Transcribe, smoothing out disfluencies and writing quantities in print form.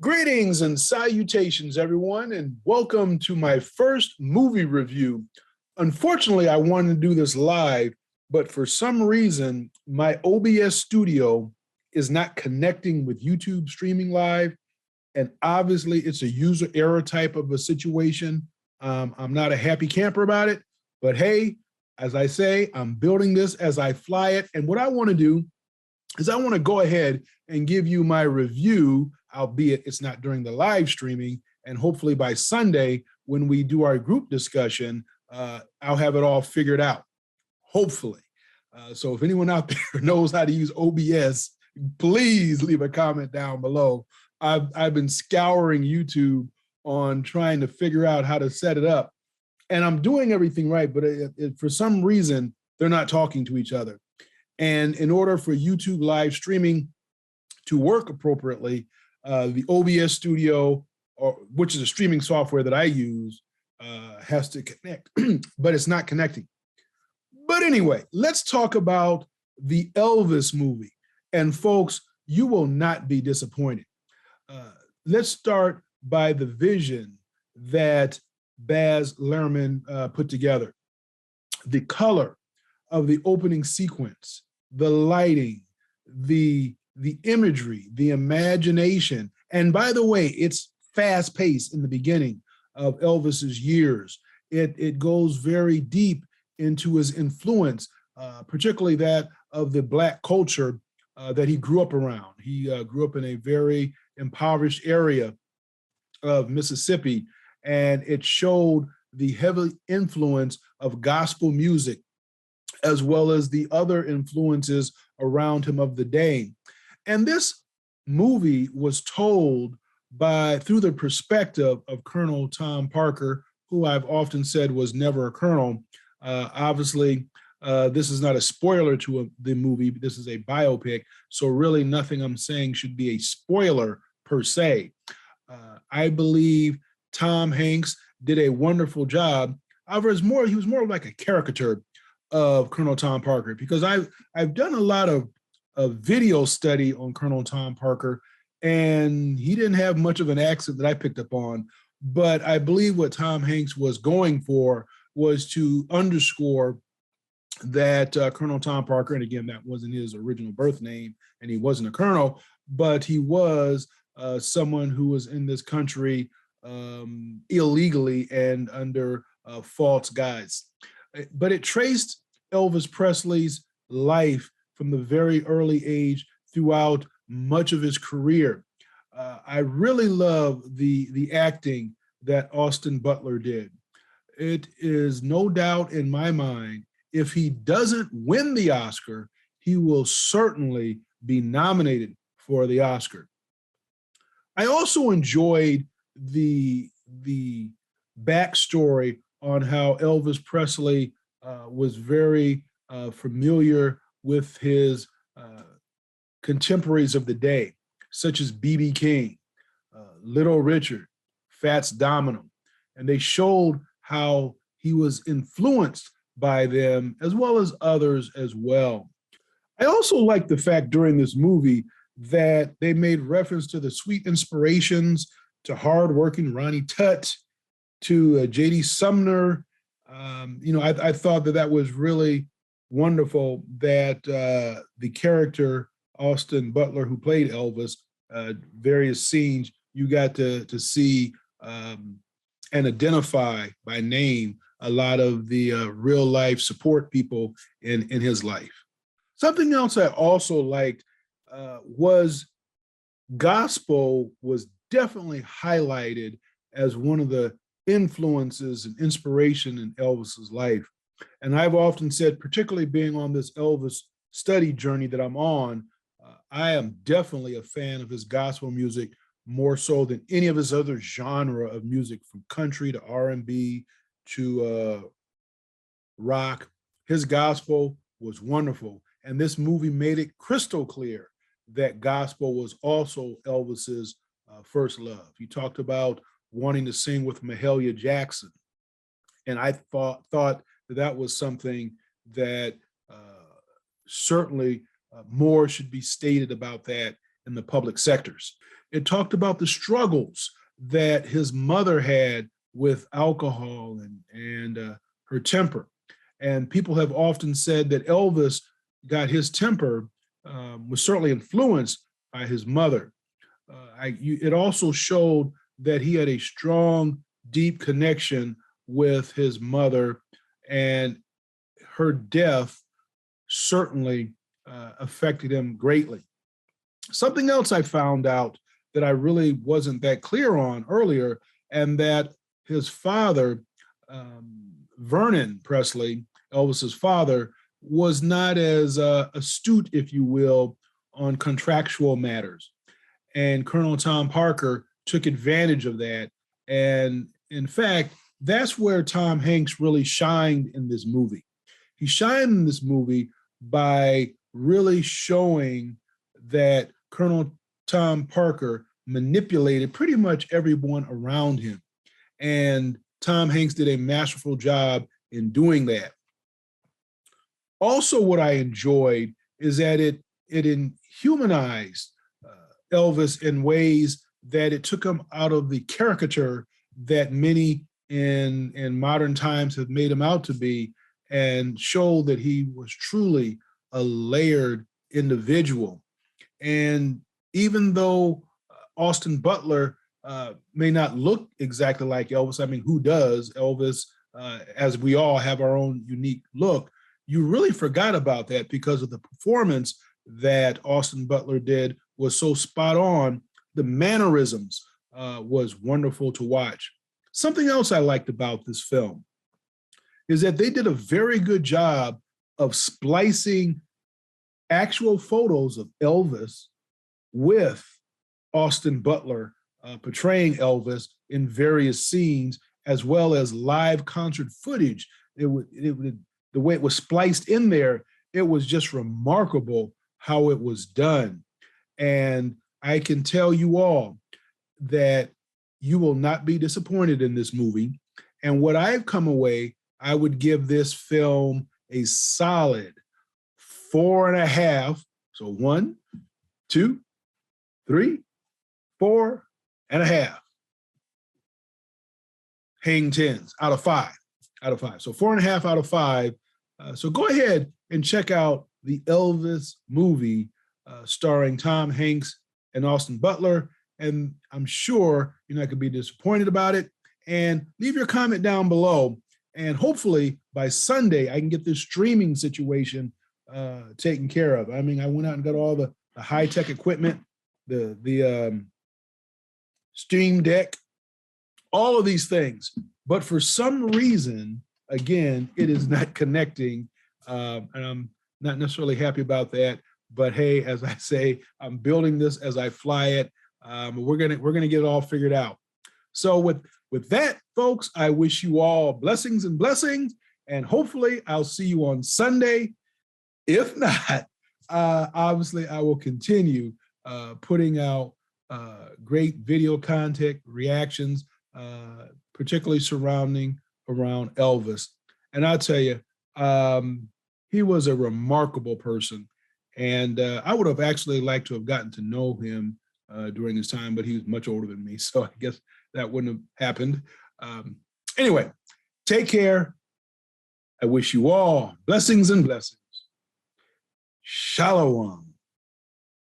Greetings and salutations, everyone, and welcome to my first movie review. Unfortunately, I wanted to do this live, but for some reason, my OBS studio is not connecting with YouTube streaming live. And obviously, it's a user error type of a situation. I'm not a happy camper about it, but hey, as I say, I'm building this as I fly it. And what I want to do is I want to go ahead and give you my review, albeit it's not during the live streaming. And hopefully by Sunday, when we do our group discussion, I'll have it all figured out, hopefully. So if anyone out there knows how to use OBS, please leave a comment down below. I've been scouring YouTube on trying to figure out how to set it up. And I'm doing everything right, but for some reason, they're not talking to each other. And in order for YouTube live streaming to work appropriately, the OBS Studio, which is a streaming software that I use, has to connect, but it's not connecting. But anyway, let's talk about the Elvis movie. And folks, you will not be disappointed. Let's start by the vision that Baz Luhrmann put together. The color of the opening sequence, the lighting, the imagery, the imagination. And by the way, it's fast paced in the beginning of Elvis's years. It goes very deep into his influence, particularly that of the Black culture that he grew up around. He grew up in a very impoverished area of Mississippi, and it showed the heavy influence of gospel music as well as the other influences around him of the day. And this movie was told through the perspective of Colonel Tom Parker, who I've often said was never a colonel. Obviously, this is not a spoiler to the movie. This is a biopic, so really nothing I'm saying should be a spoiler per se. I believe Tom Hanks did a wonderful job. However, he was more like a caricature of Colonel Tom Parker, because I've done a lot of video study on Colonel Tom Parker, and he didn't have much of an accent that I picked up on. But I believe what Tom Hanks was going for was to underscore that Colonel Tom Parker, and again, that wasn't his original birth name, and he wasn't a colonel, but he was someone who was in this country illegally and under false guise. But it traced Elvis Presley's life from the very early age throughout much of his career. I really love the acting that Austin Butler did. It is no doubt in my mind, if he doesn't win the Oscar, he will certainly be nominated for the Oscar. I also enjoyed the backstory on how Elvis Presley was very familiar with his contemporaries of the day, such as B.B. King, Little Richard, Fats Domino, and they showed how he was influenced by them as well as others as well. I also like the fact during this movie that they made reference to the sweet inspirations to hardworking Ronnie Tutt, to J.D. Sumner. I thought that was really wonderful that the character Austin Butler, who played Elvis, various scenes you got to see and identify by name a lot of the real life support people in his life. Something else I also liked was gospel was definitely highlighted as one of the influences and inspiration in Elvis's life. And I've often said, particularly being on this Elvis study journey that I'm on, I am definitely a fan of his gospel music more so than any of his other genre of music, from country to R&B to rock. His gospel was wonderful. And this movie made it crystal clear that gospel was also Elvis's first love. He talked about wanting to sing with Mahalia Jackson. And I thought that was something that certainly more should be stated about that in the public sectors. It talked about the struggles that his mother had with alcohol and her temper. And people have often said that Elvis got his temper was certainly influenced by his mother. It also showed that he had a strong, deep connection with his mother, and her death certainly affected him greatly. Something else I found out that I really wasn't that clear on earlier, and that his father, Vernon Presley, Elvis's father, was not as astute, if you will, on contractual matters. And Colonel Tom Parker took advantage of that. And in fact, that's where Tom Hanks really shined in this movie. He shined in this movie by really showing that Colonel Tom Parker manipulated pretty much everyone around him. And Tom Hanks did a masterful job in doing that. Also, what I enjoyed is that it humanized Elvis in ways that it took him out of the caricature that many in modern times have made him out to be, and showed that he was truly a layered individual. And even though Austin Butler may not look exactly like Elvis, I mean, who does? Elvis, as we all have our own unique look, you really forgot about that because of the performance that Austin Butler did was so spot on. The mannerisms was wonderful to watch. Something else I liked about this film is that they did a very good job of splicing actual photos of Elvis with Austin Butler portraying Elvis in various scenes, as well as live concert footage. The way it was spliced in there, it was just remarkable how it was done. And I can tell you all that you will not be disappointed in this movie. And what I've come away, I would give this film a solid 4.5. So 1, 2, 3, 4.5. Hang tens out of 5. So 4.5 out of 5. So go ahead and check out the Elvis movie starring Tom Hanks and Austin Butler. And I'm sure you're not going to be disappointed about it. And leave your comment down below. And hopefully by Sunday, I can get this streaming situation taken care of. I mean, I went out and got all the high-tech equipment, the Steam Deck, all of these things. But for some reason, again, it is not connecting. And I'm not necessarily happy about that. But hey, as I say, I'm building this as I fly it. We're gonna get it all figured out. So with that, folks, I wish you all blessings and blessings, and hopefully I'll see you on Sunday. If not, obviously I will continue putting out great video content, reactions, particularly surrounding around Elvis. And I'll tell you, he was a remarkable person. And I would have actually liked to have gotten to know him during his time, but he was much older than me. So I guess that wouldn't have happened. Anyway, take care. I wish you all blessings and blessings. Shalom.